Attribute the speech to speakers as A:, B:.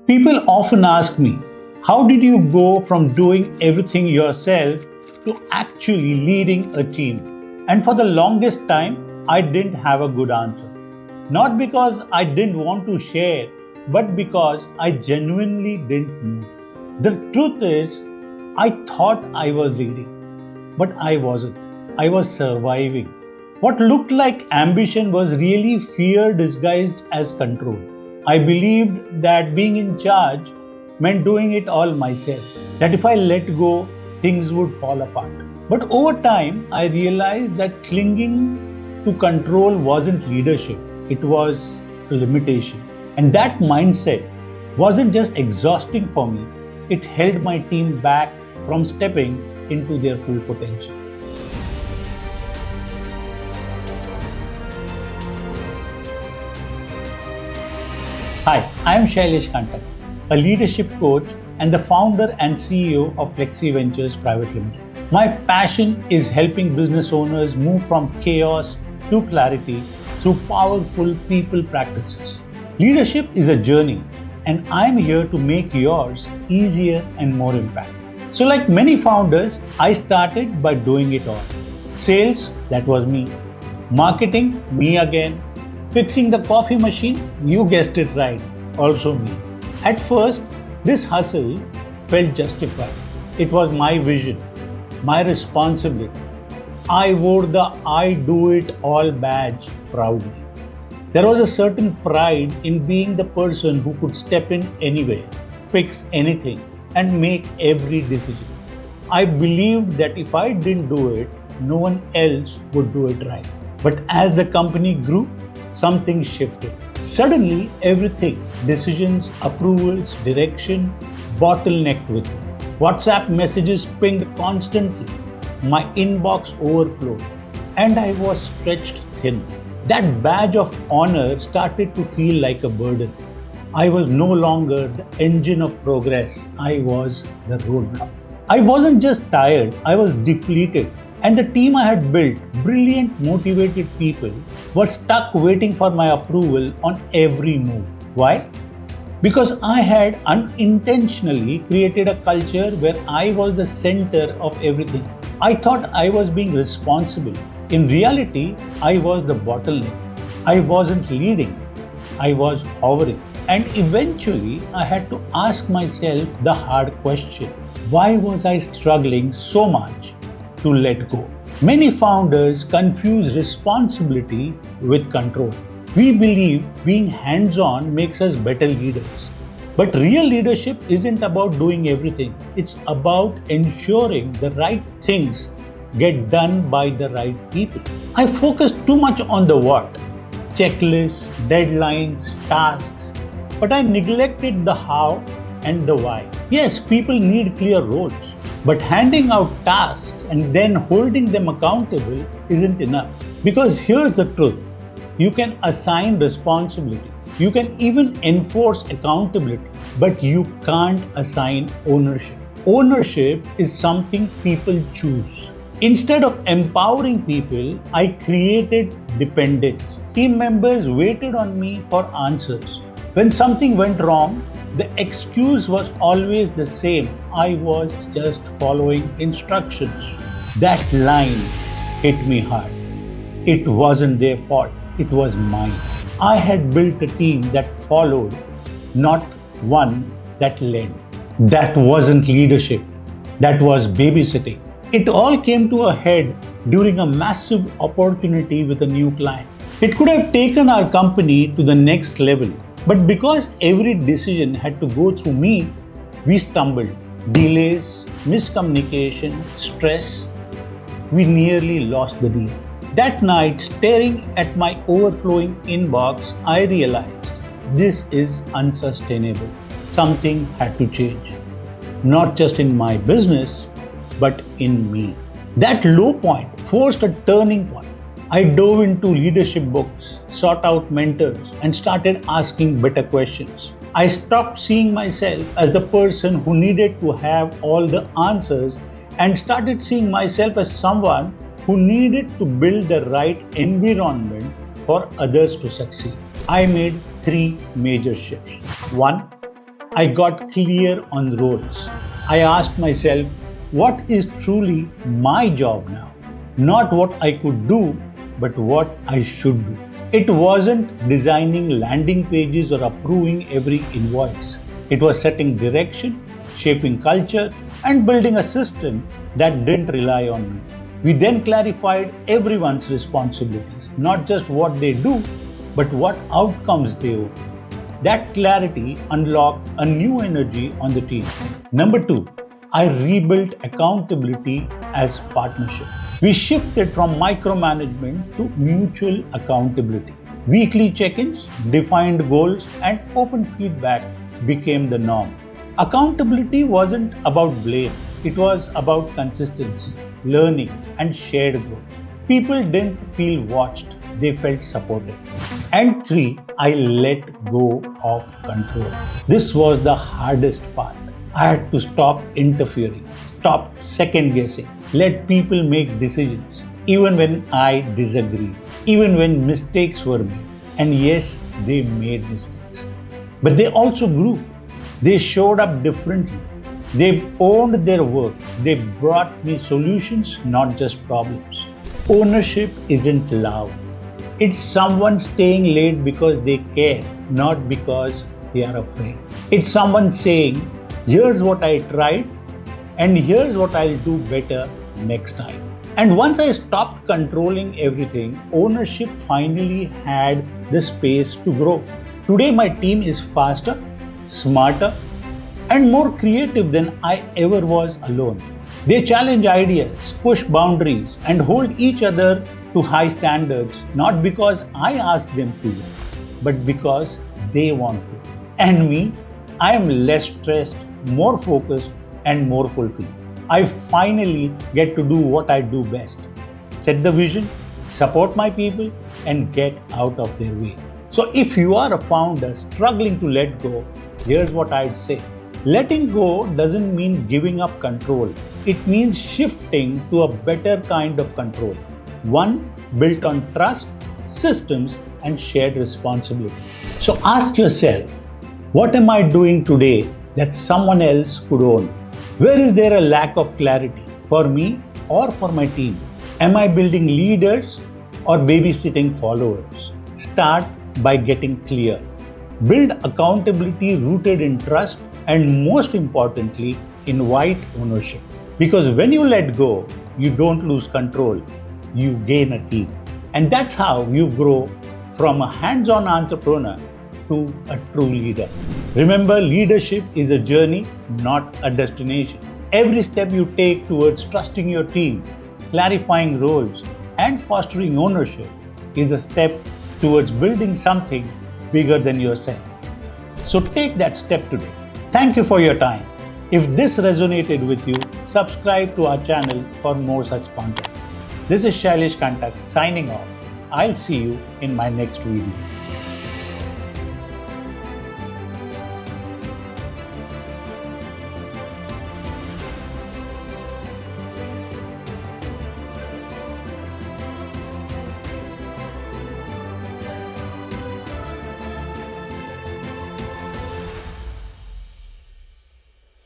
A: People often ask me, how did you go from doing everything yourself to actually leading a team? And for the longest time, I didn't have a good answer. Not because I didn't want to share, but because I genuinely didn't know. The truth is, I thought I was leading, but I wasn't. I was surviving. What looked like ambition was really fear disguised as control. I believed that being in charge meant doing it all myself, that if I let go, things would fall apart. But over time, I realized that clinging to control wasn't leadership, it was a limitation. And that mindset wasn't just exhausting for me, it held my team back from stepping into their full potential. Hi, I am Shailesh Kantak, a leadership coach and the founder and CEO of Flexi Ventures Private Limited. My passion is helping business owners move from chaos to clarity through powerful people practices. Leadership is a journey, and I'm here to make yours easier and more impactful. So, like many founders, I started by doing it all. Sales, that was me. Marketing, me again. Fixing the coffee machine, you guessed it right, also me. At first, this hustle felt justified. It was my vision, my responsibility. I wore the I do it all badge proudly. There was a certain pride in being the person who could step in anywhere, fix anything, and make every decision. I believed that if I didn't do it, no one else would do it right. But as the company grew, something shifted. Suddenly, everything, decisions, approvals, direction, bottlenecked with me. WhatsApp messages pinged constantly. My inbox overflowed, and I was stretched thin. That badge of honor started to feel like a burden. I was no longer the engine of progress, I was the roadblock. I wasn't just tired, I was depleted. And the team I had built, brilliant, motivated people, were stuck waiting for my approval on every move. Why? Because I had unintentionally created a culture where I was the center of everything. I thought I was being responsible. In reality, I was the bottleneck. I wasn't leading, I was hovering. And eventually, I had to ask myself the hard question: why was I struggling so much to let go? Many founders confuse responsibility with control. We believe being hands-on makes us better leaders. But real leadership isn't about doing everything. It's about ensuring the right things get done by the right people. I focused too much on the what, checklists, deadlines, tasks, but I neglected the how and the why. Yes, people need clear roles, but handing out tasks and then holding them accountable isn't enough. Because here's the truth: you can assign responsibility, you can even enforce accountability, but you can't assign ownership. Ownership is something people choose. Instead of empowering people, I created dependence. Team members waited on me for answers. When something went wrong, the excuse was always the same: I was just following instructions. That line hit me hard. It wasn't their fault, it was mine. I had built a team that followed, not one that led. That wasn't leadership, that was babysitting. It all came to a head during a massive opportunity with a new client. It could have taken our company to the next level, but because every decision had to go through me, we stumbled. Delays, miscommunication, stress. We nearly lost the deal. That night, staring at my overflowing inbox, I realized this is unsustainable. Something had to change. Not just in my business, but in me. That low point forced a turning point. I dove into leadership books, sought out mentors, and started asking better questions. I stopped seeing myself as the person who needed to have all the answers and started seeing myself as someone who needed to build the right environment for others to succeed. I made 3 major shifts. 1. I got clear on roles. I asked myself, what is truly my job now? Not what I could do, but what I should do. It wasn't designing landing pages or approving every invoice. It was setting direction, shaping culture, and building a system that didn't rely on me. We then clarified everyone's responsibilities, not just what they do, but what outcomes they own. That clarity unlocked a new energy on the team. Number two, I rebuilt accountability as partnership. We shifted from micromanagement to mutual accountability. Weekly check-ins, defined goals, and open feedback became the norm. Accountability wasn't about blame, it was about consistency, learning, and shared growth. People didn't feel watched, they felt supported. And three, I let go of control. This was the hardest part. I had to stop interfering, stop second guessing, let people make decisions, even when I disagreed, even when mistakes were made. And yes, they made mistakes. But they also grew. They showed up differently. They owned their work. They brought me solutions, not just problems. Ownership isn't loud. It's someone staying late because they care, not because they are afraid. It's someone saying, here's what I tried, and here's what I'll do better next time. And once I stopped controlling everything, ownership finally had the space to grow. Today, my team is faster, smarter, and more creative than I ever was alone. They challenge ideas, push boundaries, and hold each other to high standards, not because I ask them to, but because they want to. And me, I am less stressed, more focused, and more fulfilled. I finally get to do what I do best: set the vision, support my people, and get out of their way. So, if you are a founder struggling to let go, here's what I'd say. Letting go doesn't mean giving up control. It means shifting to a better kind of control. One built on trust, systems, and shared responsibility. So ask yourself, what am I doing today that someone else could own? Where is there a lack of clarity for me or for my team? Am I building leaders or babysitting followers? Start by getting clear. Build accountability rooted in trust and, most importantly, invite ownership. Because when you let go, you don't lose control, you gain a team. And that's how you grow from a hands-on entrepreneur to a true leader. Remember, leadership is a journey, not a destination. Every step you take towards trusting your team, clarifying roles, and fostering ownership is a step towards building something bigger than yourself. So take that step today. Thank you for your time. If this resonated with you, subscribe to our channel for more such content. This is Shailesh Kantak signing off. I'll see you in my next video.